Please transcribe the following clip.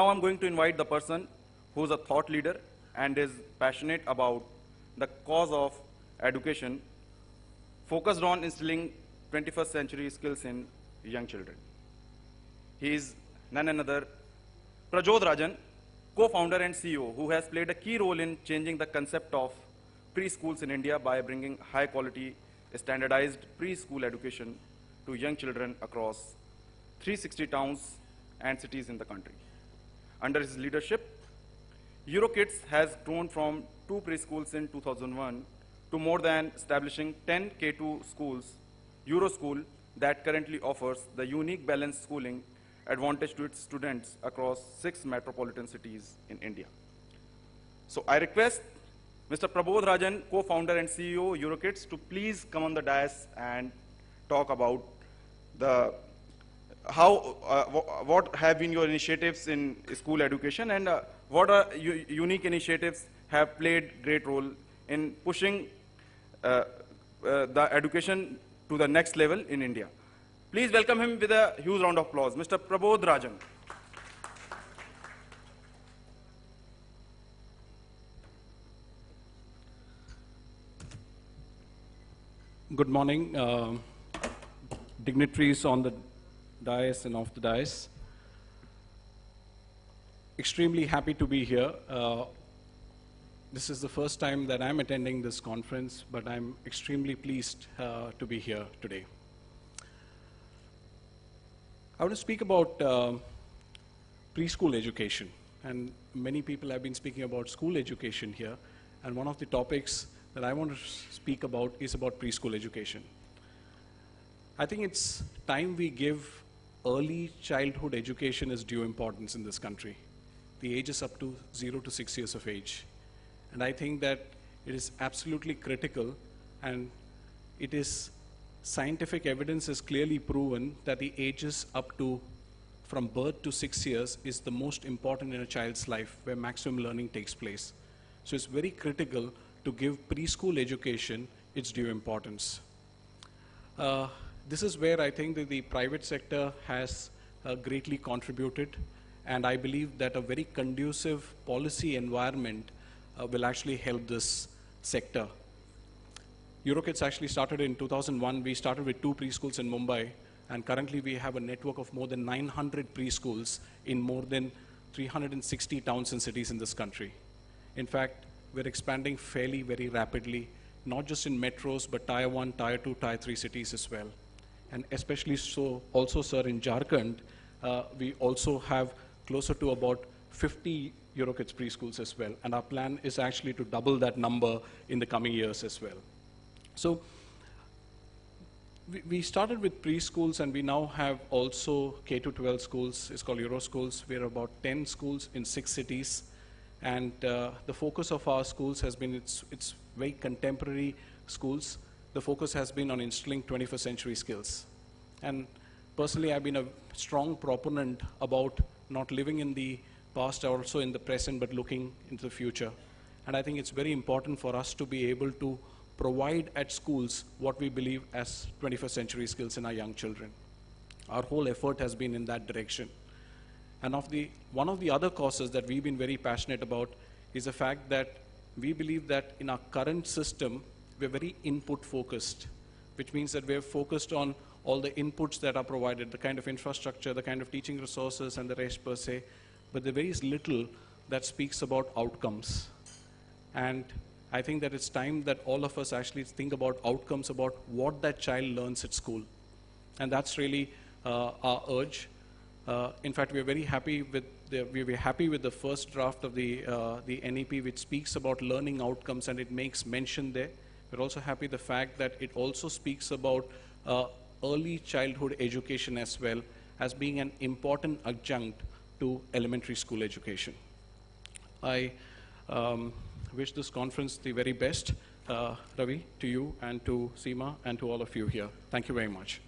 now I'm going to invite the person who's a thought leader and is passionate about the cause of education, focused on instilling 21st century skills in young children. He is none other Prajod Rajan, co-founder and CEO, who has played a key role in changing the concept of preschools in India by bringing high-quality, standardized preschool education to young children across 360 towns and cities in the country. Under his leadership, EuroKids has grown from 2 preschools in 2001 to more than establishing 10 K2 schools, EuroSchool, that currently offers the unique balanced schooling advantage to its students across 6 metropolitan cities in India. So I request Mr. Prabodh Rajan, co-founder and CEO EuroKids, to please come on the dais and talk about the what have been your initiatives in school education, and what are unique initiatives have played great role in pushing the education to the next level in India. Please welcome him with a huge round of applause, Mr. Prabodh Rajan. Good morning, dignitaries on the dais and off the dais. Extremely happy to be here. This is the first time that I'm attending this conference, but I'm extremely pleased to be here today. I want to speak about preschool education, and many people have been speaking about school education here, and one of the topics that I want to speak about is about preschool education. I think it's time we give early childhood education its due importance in this country. The age is up to 0 to 6 years of age. And I think that it is absolutely critical, and it is scientific evidence has clearly proven that the ages up to from birth to 6 years is the most important in a child's life, where maximum learning takes place. So it's very critical to give preschool education its due importance. This is where I think that the private sector has greatly contributed, and I believe that a very conducive policy environment will actually help this sector. EuroKids actually started in 2001. We started with 2 preschools in Mumbai, and currently we have a network of more than 900 preschools in more than 360 towns and cities in this country. In fact, we're expanding fairly, very rapidly, not just in metros, but Tier 1, Tier 2, Tier 3 cities as well. And especially so, also, sir, in Jharkhand, we also have closer to about 50 EuroKids preschools as well. And our plan is actually to double that number in the coming years as well. So we started with preschools, and we now have also K-12 schools. It's called EuroSchools. We're about 10 schools in 6 cities. And the focus of our schools has been, it's very contemporary schools. The focus has been on instilling 21st century skills. And personally, I've been a strong proponent about not living in the past or also in the present, but looking into the future. And I think it's very important for us to be able to provide at schools what we believe as 21st century skills in our young children. Our whole effort has been in that direction. And one of the other causes that we've been very passionate about is the fact that we believe that in our current system, we're very input focused, which means that we're focused on all the inputs that are provided, the kind of infrastructure, the kind of teaching resources, and the rest per se, but there is little that speaks about outcomes. And I think that it's time that all of us actually think about outcomes, about what that child learns at school. And that's really our urge. In fact, we're very happy with the first draft of the NEP, which speaks about learning outcomes, and it makes mention there. We're also happy the fact that it also speaks about early childhood education as well as being an important adjunct to elementary school education. I wish this conference the very best, Ravi, to you and to Seema and to all of you here. Thank you very much.